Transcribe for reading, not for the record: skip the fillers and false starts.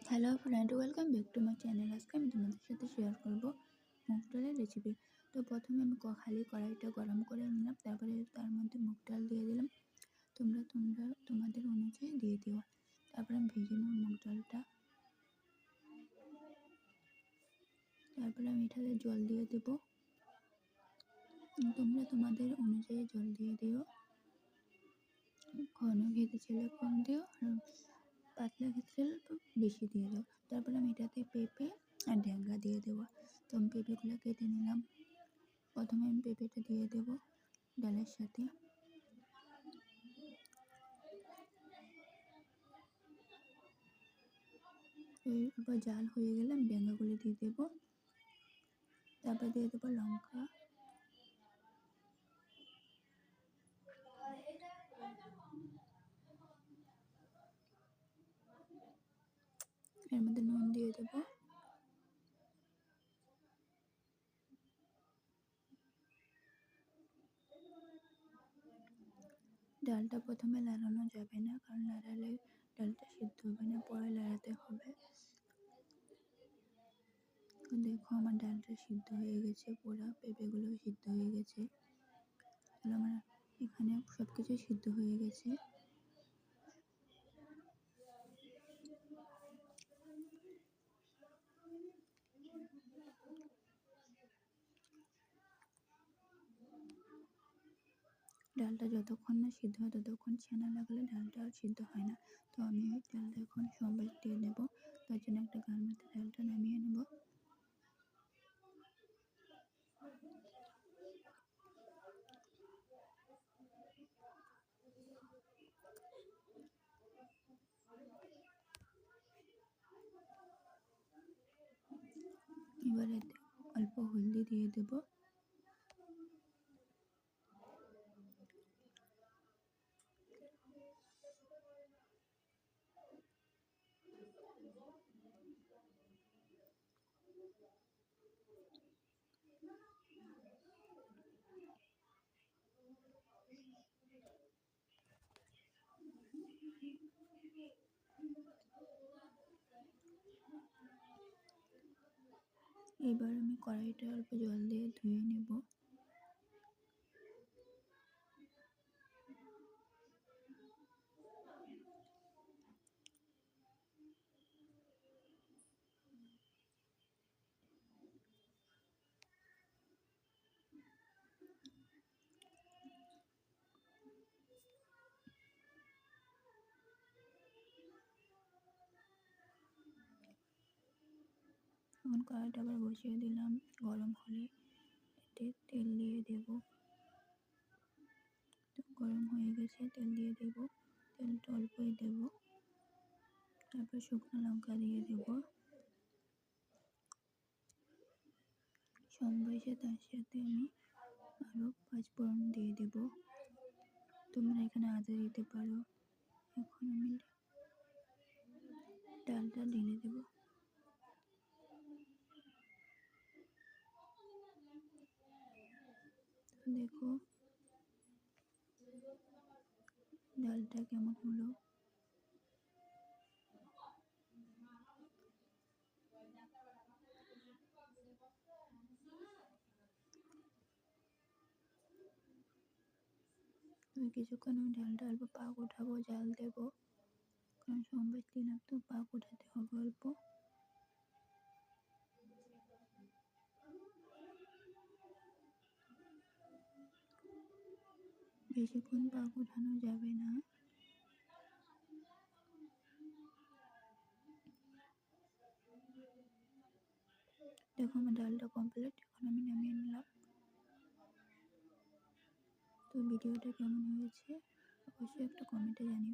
Hello friend, welcome back to my channel. আজকে আমি তোমাদের সাথে শেয়ার করব মুগ ডালের রেসিপি। তো প্রথমে আমি খালি কড়াইটা গরম করে নিলাম, তারপরে তার মধ্যে মুগ ডাল দিয়ে দিলাম। তোমরা তোমাদের অনুযায়ী দিয়ে দিও। তারপরে আমি ভেজে নেব মুগ ডালটা। তারপরে আমি এটাতে জল দিয়ে দেবো। তোমরা তোমাদের অনুযায়ী জল দিয়ে দিও। ঘন খেতে চাইলে কম দিও, আর পাতলা খেতে চাইলে বেশি দিয়ে দাও। তারপরে আমি এটাতে পেঁপে আর ঢ্যাঁড়া দিয়ে দেবো। তো আমি পেঁপেগুলো কেটে নিলাম। প্রথমে আমি পেঁপেটা দিয়ে দেবো ডালের সাথে। এরপর জাল হয়ে গেলে আমি ঢ্যাঁড়াগুলো দিয়ে দেবো। তারপর দিয়ে দেবো লঙ্কা, এর মধ্যে নুন দিয়ে দেবো। ডালটা প্রথমে লাড়ানো যাবে না, কারণ লাড়ালে ডালটা সিদ্ধ হবে না, পরে লাড়াতে হবে। দেখো আমার ডালটা সিদ্ধ হয়ে গেছে, পুরো পেঁপেগুলো সিদ্ধ হয়ে গেছে। আমার এখানে সব কিছু সিদ্ধ হয়ে গেছে। ডালটা যতক্ষণ না সিদ্ধ হয় ততক্ষণ ছানা লাগলে ডালটা আর সিদ্ধ হয় না। তো আমি ওই ডালটা এখন সম্বাস দিয়ে নেব। তার জন্য একটা গামলাতে ডালটা নামিয়ে নেব। এবার এতে অল্প হলদি দিয়ে দেব। এবার আমি কড়াইটা অল্প জল দিয়ে ধুয়ে নেব। এখন কড়াইটা আবার বসিয়ে দিলাম। গরম হলে এতে তেল দিয়ে দেব। গরম হয়ে গেছে, তেল দিয়ে দেব। তেলটা অল্পই দেব। তারপর শুকনো লঙ্কা দিয়ে দেব। সম্বাসে তার সাথে আমি আরও 5 ফোড়ন দিয়ে দেব। তোমরা এখানে আদা দিতে পারো। এখন আমি ডালটা ঢেলে দেব। দেখো ডালটা কেমন হলো। কিছুক্ষণ আমি ডালটা অল্প পাক উঠাবো, জাল দেব, কারণ সম্বাস দিলাম তো পাক উঠাতে হবে অল্প। বেশিক্ষণ পাক উঠানো যাবে না। দেখো আমার ডালটা কমপ্লিট, এখন আমি নামিয়ে নিলাম। তো ভিডিওটা কেমন হয়েছে অবশ্যই একটা কমেন্টে জানিও।